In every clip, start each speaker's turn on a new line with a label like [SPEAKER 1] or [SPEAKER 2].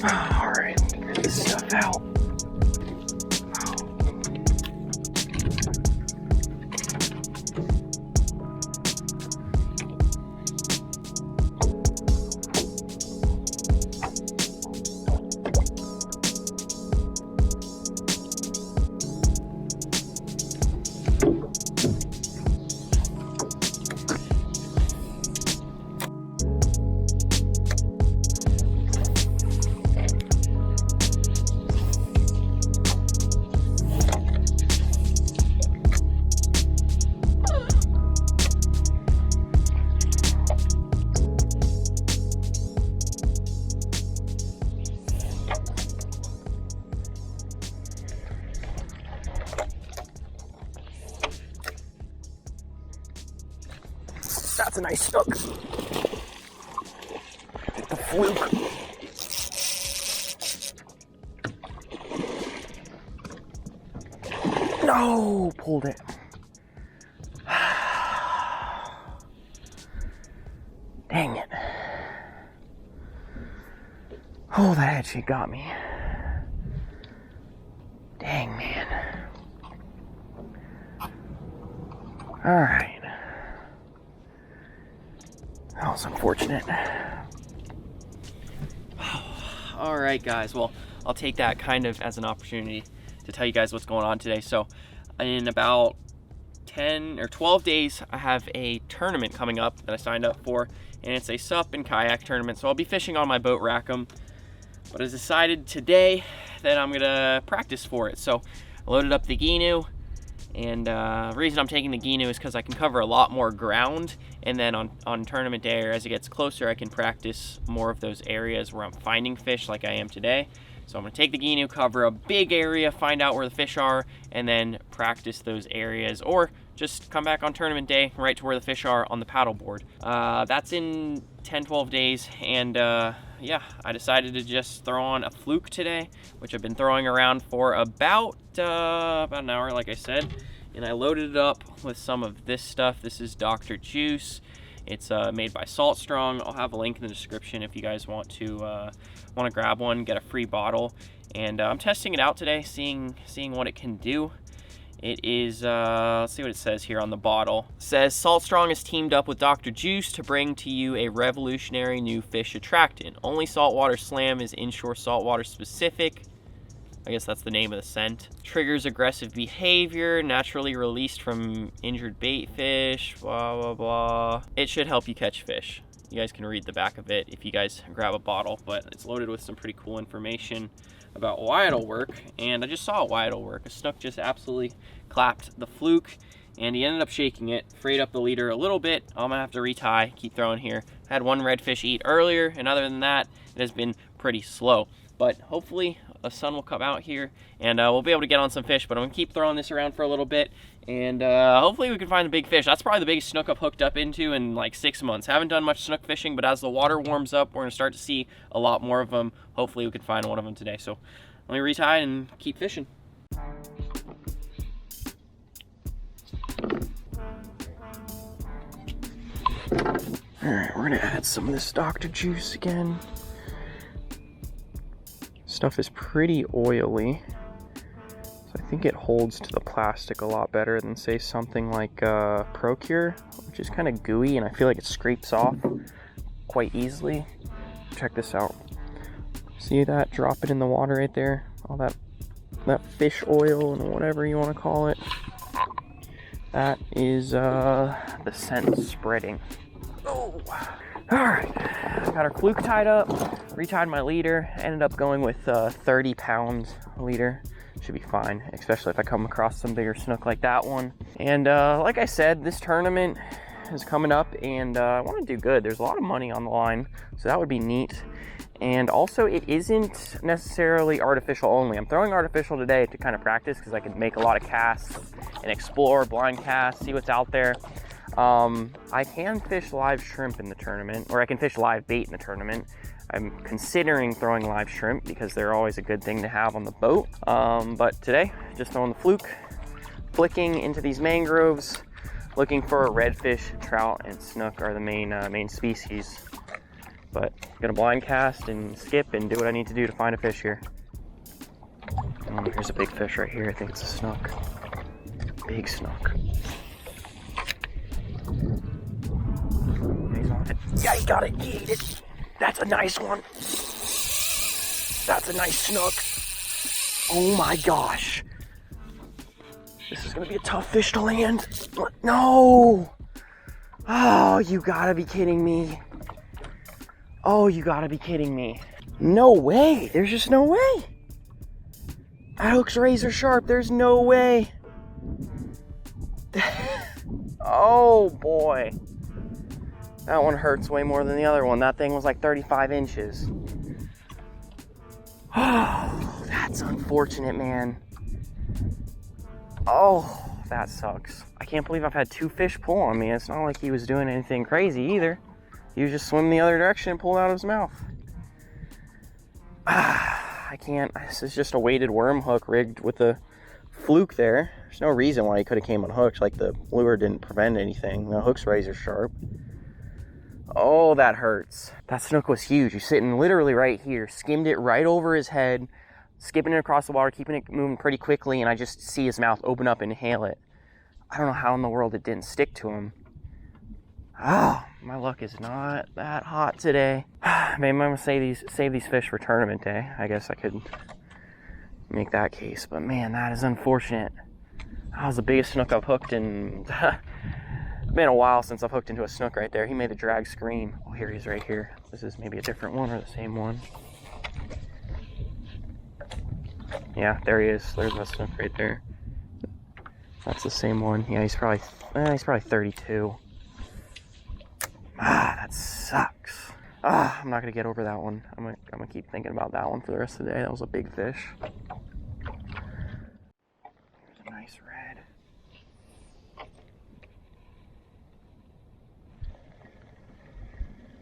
[SPEAKER 1] All right, get this stuff out. That's a nice snook. The Fluke. No, pulled it. Dang it. Oh, that actually got me. Dang, man. All right. That was unfortunate. All right, guys. Well, I'll take that kind of as an opportunity to tell you guys what's going on today. So in about 10 or 12 days, I have a tournament coming up that I signed up for, and it's a SUP and kayak tournament. So I'll be fishing on my boat Rackham, but I decided today that I'm gonna practice for it. So I loaded up the Ginu, and the reason I'm taking the Ginu is because I can cover a lot more ground, and then on tournament day, or as it gets closer, I can practice more of those areas where I'm finding fish like I am today. So I'm gonna take the Ginu, cover a big area, find out where the fish are, and then practice those areas, or just come back on tournament day right to where the fish are on the paddleboard. That's in 10-12 days, and yeah, I decided to just throw on a Fluke today, which I've been throwing around for about an hour, like I said, and I loaded it up with some of this stuff. This is Dr. Juice. It's made by Salt Strong. I'll have a link in the description if you guys want to grab one, get a free bottle. And I'm testing it out today, seeing what it can do. It is, let's see what it says here on the bottle. It says, Salt Strong has teamed up with Dr. Juice to bring to you a revolutionary new fish attractant. Only saltwater slam is inshore saltwater specific. I guess that's the name of the scent. Triggers aggressive behavior, naturally released from injured bait fish, blah, blah, blah. It should help you catch fish. You guys can read the back of it if you guys grab a bottle, but it's loaded with some pretty cool information about why it'll work, and I just saw why it'll work. A Snook just absolutely clapped the Fluke, and he ended up shaking it, frayed up the leader a little bit. I'm gonna have to retie, keep throwing here. I had one redfish eat earlier, and other than that, it has been pretty slow. But hopefully a sun will come out here, and we'll be able to get on some fish, but I'm gonna keep throwing this around for a little bit, and hopefully we can find a big fish. That's probably the biggest Snook I've hooked up into in like 6 months. Haven't done much Snook fishing, but as the water warms up, we're gonna start to see a lot more of them. Hopefully we can find one of them today. So let me retie and keep fishing. All right, we're gonna add some of this Dr. Juice again. Stuff is pretty oily, so I think it holds to the plastic a lot better than, say, something like Procure, which is kind of gooey, and I feel like it scrapes off quite easily. Check this out. See that? Drop it in the water right there. All that fish oil and whatever you want to call it. That is the scent spreading. Oh. All right, got our Fluke tied up, retied my leader, ended up going with 30 pounds leader. Should be fine, especially if I come across some bigger Snook like that one. And like I said, this tournament is coming up, and I want to do good. There's a lot of money on the line, so that would be neat. And also, it isn't necessarily artificial only. I'm throwing artificial today to kind of practice because I can make a lot of casts and explore, blind casts, see what's out there. I can fish live shrimp in the tournament, or I can fish live bait in the tournament. I'm considering throwing live shrimp because they're always a good thing to have on the boat. But today, just throwing the Fluke, flicking into these mangroves, looking for a redfish. Trout and Snook are the main species. But I'm gonna blind cast and skip and do what I need to do to find a fish here. Here's a big fish right here. I think it's a snook. Big snook. He's on it. Yeah, he got it. He ate it. That's a nice one. That's a nice snook. Oh my gosh. This is gonna be a tough fish to land. No! Oh, you gotta be kidding me. Oh, you gotta be kidding me. No way. There's just no way. That hook's razor sharp. There's no way. Oh boy. That one hurts way more than the other one. That thing was like 35 inches. Oh, that's unfortunate, man. Oh, that sucks. I can't believe I've had 2 fish pull on me. It's not like he was doing anything crazy either. He was just swimming the other direction and pulling out of his mouth. I can't. This is just a weighted worm hook rigged with a fluke there. There's no reason why he could have came unhooked. Like the lure didn't prevent anything. The hook's razor sharp. Oh, that hurts. That snook was huge. He's sitting literally right here. Skimmed it right over his head, skipping it across the water, keeping it moving pretty quickly, and I just see his mouth open up and inhale it. I don't know how in the world it didn't stick to him. Oh, my luck is not that hot today. Maybe I'm gonna save these fish for tournament day. I guess I could make that case, but man, that is unfortunate. That was the biggest snook I've hooked in. It's been a while since I've hooked into a snook right there. He made the drag scream. Oh, here he is right here. This is maybe a different one or the same one. Yeah, there he is. There's that snook right there. That's the same one. Yeah, he's probably 32. Ah, that sucks. Ah, I'm not gonna get over that one. I'm gonna keep thinking about that one for the rest of the day. That was a big fish. There's a nice red.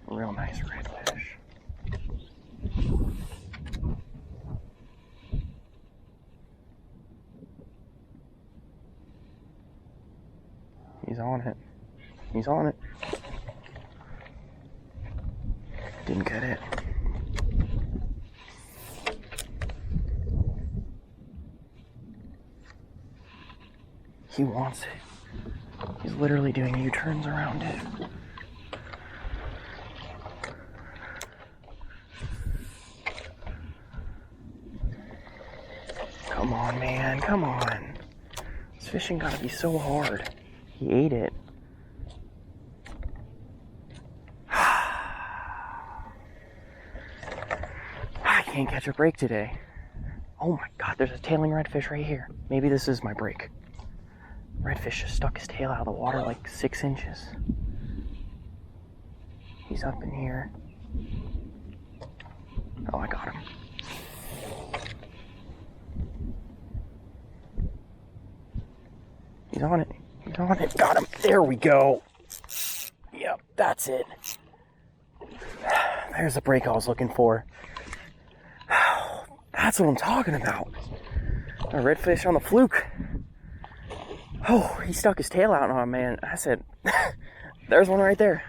[SPEAKER 1] A real nice redfish. He's on it. He's on it. Didn't get it. He wants it. He's literally doing U-turns around it. Come on, man. Come on. This fishing gotta be so hard. He ate it. I can't catch a break today. Oh my god, there's a tailing redfish right here. Maybe this is my break. Redfish just stuck his tail out of the water like 6 inches. He's up in here. Oh, I got him. He's on it. He's on it. Got him. There we go. Yep, that's it. There's the break I was looking for. That's what I'm talking about. A redfish on the fluke. Oh, he stuck his tail out on him, man. I said, there's one right there.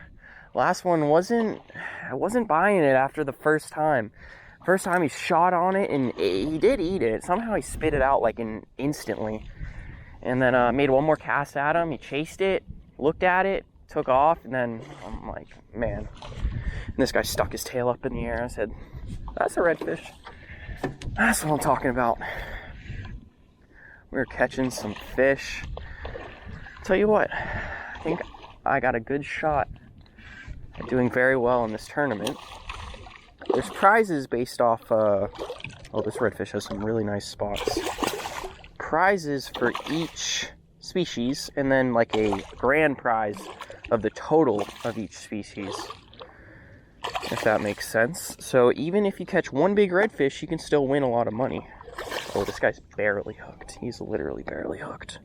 [SPEAKER 1] Last one I wasn't buying it after the first time. First time he shot on it and he did eat it. Somehow he spit it out like instantly. And then made one more cast at him. He chased it, looked at it, took off, and then I'm like, man. And this guy stuck his tail up in the air. I said, that's a redfish. That's what I'm talking about. We were catching some fish. Tell you what, I think I got a good shot at doing very well in this tournament. There's prizes based off, oh, this redfish has some really nice spots. Prizes for each species, and then like a grand prize of the total of each species, if that makes sense. So even if you catch one big redfish, you can still win a lot of money. Oh, this guy's barely hooked. He's literally barely hooked.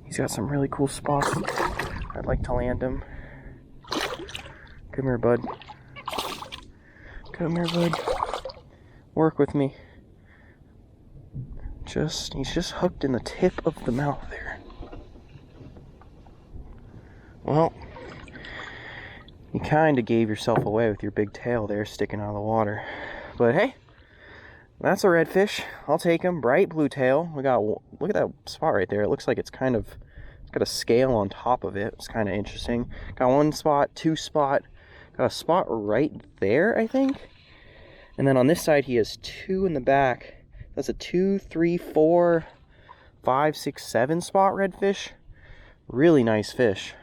[SPEAKER 1] He's got some really cool spots. I'd like to land him. Come here, bud. Come here, bud. Work with me. He's just hooked in the tip of the mouth there. Well, kind of gave yourself away with your big tail there sticking out of the water. But hey, that's a redfish. I'll take him. Bright blue tail. We got, look at that spot right there. It looks like it's kind of, it's got a scale on top of it. It's kind of interesting. Got one spot, two spot. Got a spot right there, I think. And then on this side, he has two in the back. That's a 2, 3, 4, 5, 6, 7 spot redfish. Really nice fish.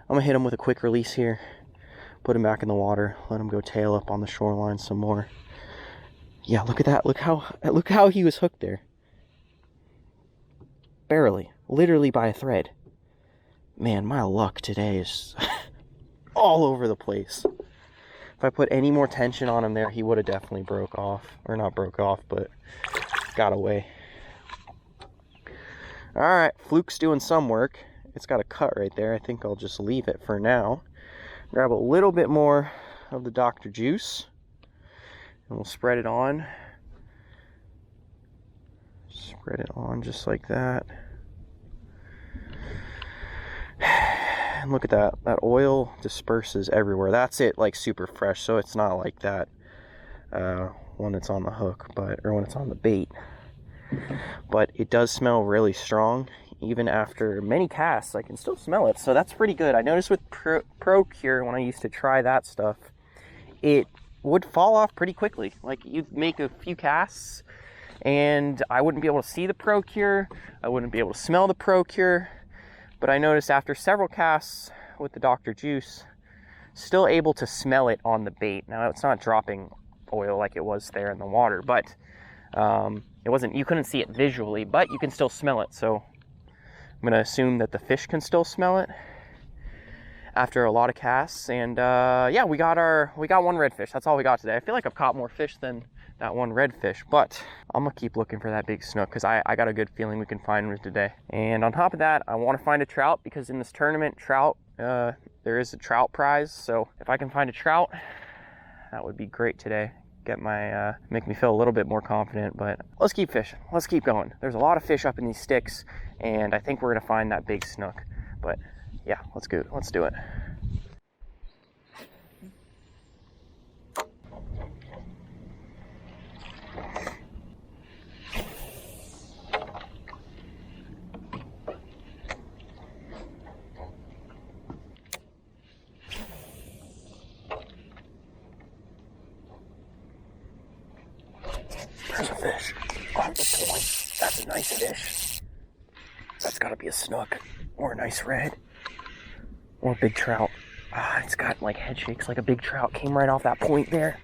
[SPEAKER 1] I'm gonna hit him with a quick release here. Put him back in the water. Let him go tail up on the shoreline some more. Yeah, look at that. Look how he was hooked there. Barely. Literally by a thread. Man, my luck today is all over the place. If I put any more tension on him there, he would have definitely broke off. Or not broke off, but got away. Alright, Fluke's doing some work. It's got a cut right there. I think I'll just leave it for now. Grab a little bit more of the Dr. Juice. And we'll spread it on. Spread it on just like that. And look at that. That oil disperses everywhere. That's it, like super fresh. So it's not like that when it's on the hook, or when it's on the bait. But it does smell really strong. Even after many casts, I can still smell it. So that's pretty good. I noticed with Procure, when I used to try that stuff, it would fall off pretty quickly. Like, you'd make a few casts and I wouldn't be able to see the Procure. I wouldn't be able to smell the Procure. But I noticed after several casts with the Dr. Juice, still able to smell it on the bait. Now, it's not dropping oil like it was there in the water, but it wasn't, you couldn't see it visually, but you can still smell it. So I'm gonna assume that the fish can still smell it after a lot of casts. And yeah, we got one redfish. That's all we got today. I feel like I've caught more fish than that one redfish, but I'm gonna keep looking for that big snook because I got a good feeling we can find one today. And on top of that, I want to find a trout because in this tournament, trout, there is a trout prize. So if I can find a trout, that would be great today. Get my make me feel a little bit more confident. But let's keep fishing. Let's keep going. There's a lot of fish up in these sticks, and I think we're gonna find that big snook. But yeah, let's go. Let's do it. There's a fish off the point. That's a nice fish. That's gotta be a snook or a nice red or a big trout. Ah, it's got like head shakes like a big trout. Came right off that point there.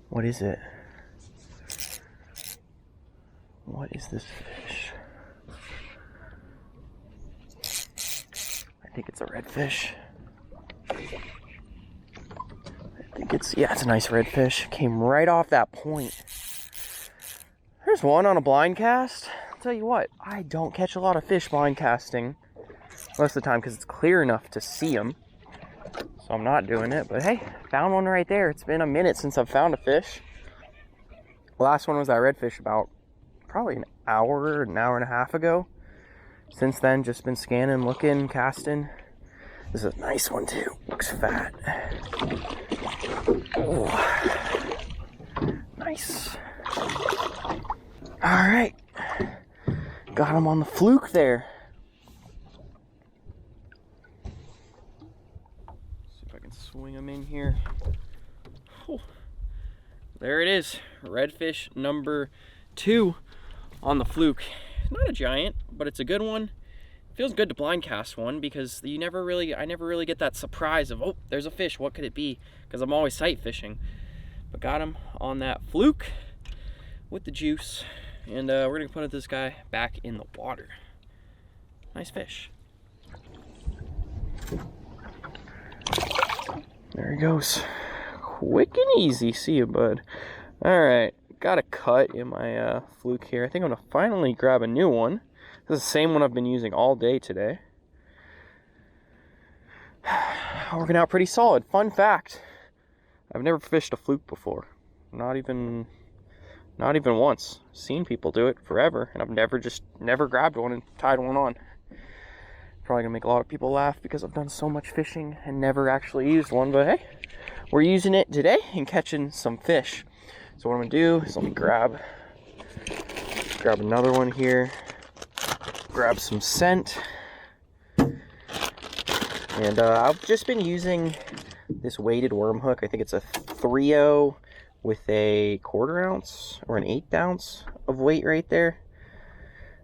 [SPEAKER 1] What is it? What is this fish? I think it's a redfish. Yeah, it's a nice redfish. Came right off that point. There's one on a blind cast. I'll tell you what, I don't catch a lot of fish blind casting most of the time because it's clear enough to see them. So I'm not doing it, but hey, found one right there. It's been a minute since I've found a fish. The last one was that redfish about probably an hour and a half ago. Since then, just been scanning, looking, casting. This is a nice one too. Looks fat. Oh, nice. All right, got him on the fluke there. See if I can swing him in here. Oh, there it is, redfish number 2 on the fluke. Not a giant, but it's a good one. Feels good to blind cast one because I never really get that surprise of, oh, there's a fish, what could it be? Because I'm always sight fishing. But got him on that fluke with the juice, and we're gonna put this guy back in the water. Nice fish. There he goes. Quick and easy. See you, bud. All right, got a cut in my fluke here. I think I'm gonna finally grab a new one. This is the same one I've been using all day today. Working out pretty solid. Fun fact, I've never fished a fluke before. Not even once. Seen people do it forever, and I've never grabbed one and tied one on. Probably gonna make a lot of people laugh because I've done so much fishing and never actually used one, but hey, we're using it today and catching some fish. So what I'm gonna do is let me grab another one here, grab some scent, and I've just been using this weighted worm hook. I think it's a 3/0 with a 1/4 ounce or an 1/8 ounce of weight right there.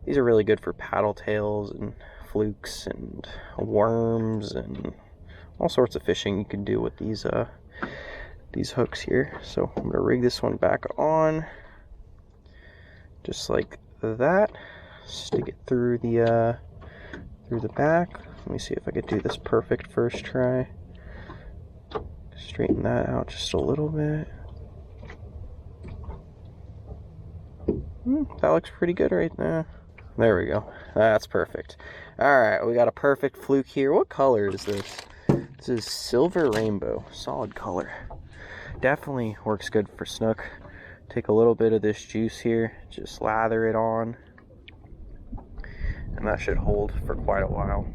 [SPEAKER 1] These are really good for paddle tails and flukes and worms and all sorts of fishing you can do with these hooks here. So I'm gonna rig this one back on just like that. Stick it through the back. Let me see if I could do this perfect first try. Straighten that out just a little bit. That looks pretty good right there. There we go. That's perfect. Alright, we got a perfect fluke here. What color is this? This is silver rainbow. Solid color. Definitely works good for snook. Take a little bit of this juice here, just lather it on, and that should hold for quite a while.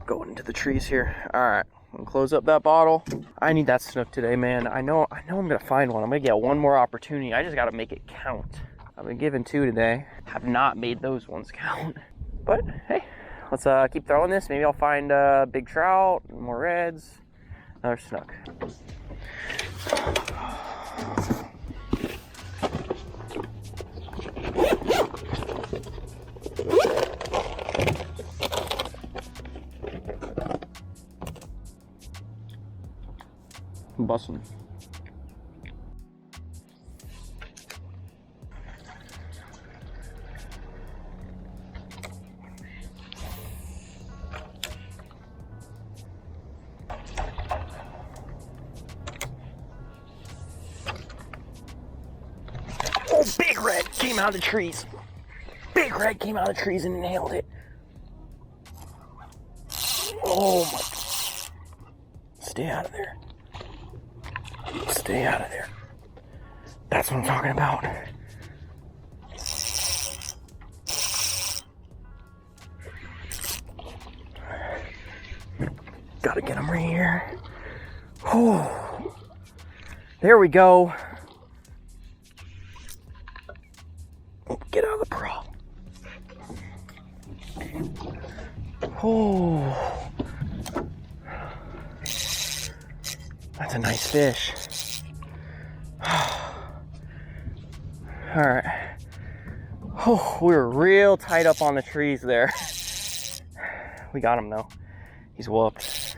[SPEAKER 1] Going into the trees here. Alright, I'm gonna close up that bottle. I need that snook today, man. I know I'm gonna find one. I'm gonna get one more opportunity. I just gotta make it count. I've been given 2 today. Have not made those ones count. But hey, let's keep throwing this. Maybe I'll find big trout, more reds, another snook. I'm busting. Oh, big red came out of the trees. Big red came out of the trees and nailed it. Oh my. Stay out of there. Stay out of there. That's what I'm talking about. Gotta get him right here. Oh, there we go. Get out of the pro. Oh, that's a nice fish. All right. Oh, we were real tight up on the trees there. We got him though. He's whooped,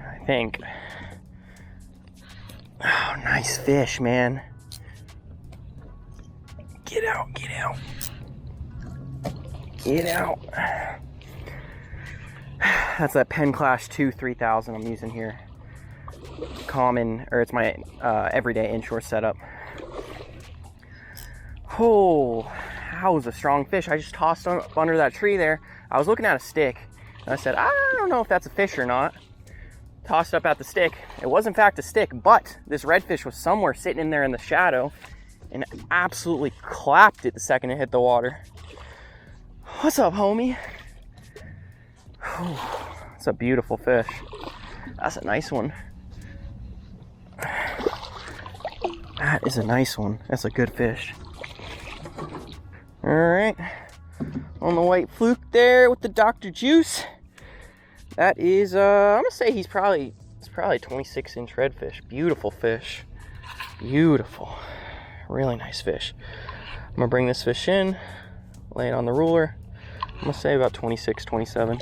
[SPEAKER 1] I think. Oh, nice fish, man. Get out, get out. Get out. That's that Penn Clash 2 3000 I'm using here. Common, or it's my everyday inshore setup. Oh, that was a strong fish. I just tossed up under that tree there. I was looking at a stick, and I said, I don't know if that's a fish or not. Tossed up at the stick. It was in fact a stick, but this redfish was somewhere sitting in there in the shadow and absolutely clapped it the second it hit the water. What's up, homie? Oh, that's a beautiful fish. That's a nice one. That is a nice one. That's a good fish. All right, on the white fluke there with the Dr. Juice. That is, I'm gonna say it's probably a 26-inch redfish. Beautiful fish, beautiful, really nice fish. I'm gonna bring this fish in, lay it on the ruler. I'm gonna say about 26, 27.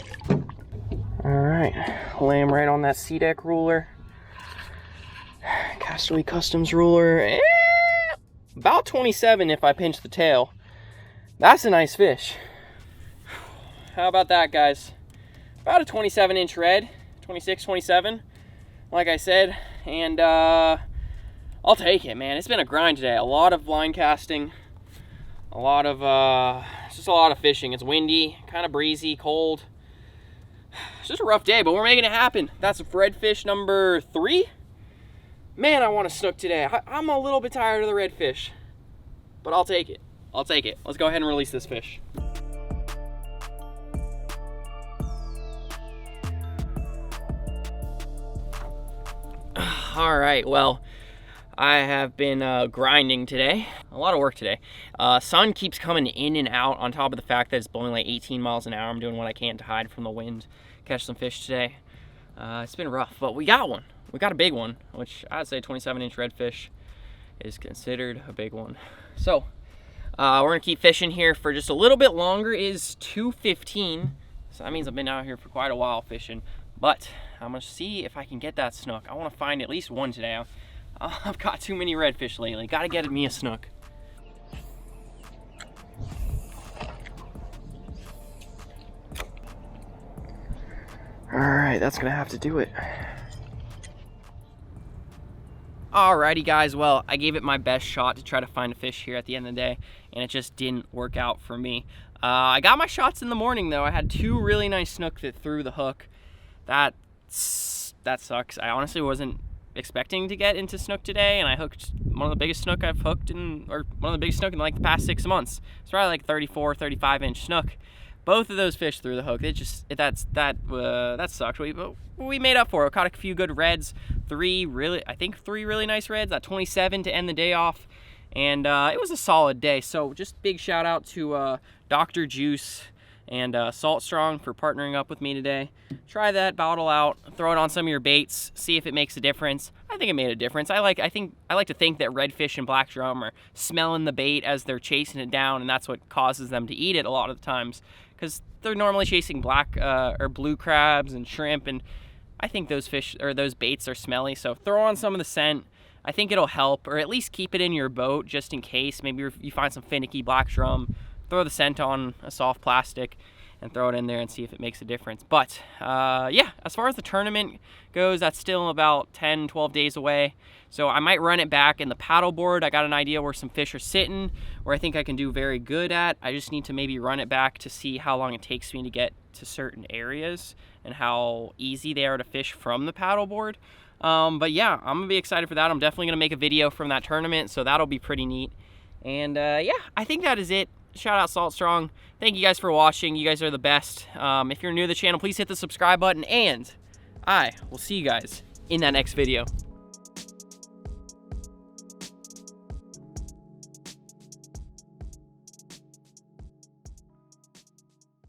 [SPEAKER 1] All right, lay him right on that C-Deck ruler. Castaway Customs ruler, about 27 if I pinch the tail. That's a nice fish. How about that, guys? About a 27-inch red, 26, 27, like I said, and I'll take it, man. It's been a grind today. A lot of line casting, a lot of, it's just a lot of fishing. It's windy, kind of breezy, cold. It's just a rough day, but we're making it happen. That's redfish number 3. Man, I want a snook today. I'm a little bit tired of the redfish, but I'll take it. I'll take it. Let's go ahead and release this fish. All right, well, I have been grinding today. A lot of work today. Sun keeps coming in and out on top of the fact that it's blowing like 18 miles an hour. I'm doing what I can to hide from the wind, catch some fish today. It's been rough, but we got one. We got a big one, which I'd say 27-inch redfish is considered a big one. So we're gonna keep fishing here for just a little bit longer. It is 2:15, so that means I've been out here for quite a while fishing. But I'm gonna see if I can get that snook. I wanna find at least one today. I've got too many redfish lately. Gotta get me a snook. All right, that's gonna have to do it. Alrighty guys, well, I gave it my best shot to try to find a fish here at the end of the day, and it just didn't work out for me. I got my shots in the morning though. I had two really nice snook that threw the hook. That sucks. I honestly wasn't expecting to get into snook today, and I hooked one of the biggest snook I've hooked in, or one of the biggest snook in like the past 6 months. It's probably like 34, 35-inch snook. Both of those fish threw the hook. That sucked. We made up for it. Caught a few good reds. Three really nice reds. That 27 to end the day off, and it was a solid day. So just big shout out to Dr. Juice and Salt Strong for partnering up with me today. Try that bottle out, throw it on some of your baits, see if it makes a difference. I think it made a difference. I like to think that redfish and black drum are smelling the bait as they're chasing it down, and that's what causes them to eat it a lot of the times, because they're normally chasing black or blue crabs and shrimp, and I think those fish or those baits are smelly. So throw on some of the scent. I think it'll help, or at least keep it in your boat just in case. Maybe you find some finicky black drum, throw the scent on a soft plastic and throw it in there and see if it makes a difference. But yeah, as far as the tournament goes, that's still about 10, 12 days away. So I might run it back in the paddleboard. I got an idea where some fish are sitting, where I think I can do very good at. I just need to maybe run it back to see how long it takes me to get to certain areas and how easy they are to fish from the paddleboard. But yeah, I'm gonna be excited for that. I'm definitely gonna make a video from that tournament, so that'll be pretty neat. And yeah, I think that is it. Shout out Salt Strong. Thank you guys for watching. You guys are the best. If you're new to the channel, please hit the subscribe button, and I will see you guys in that next video.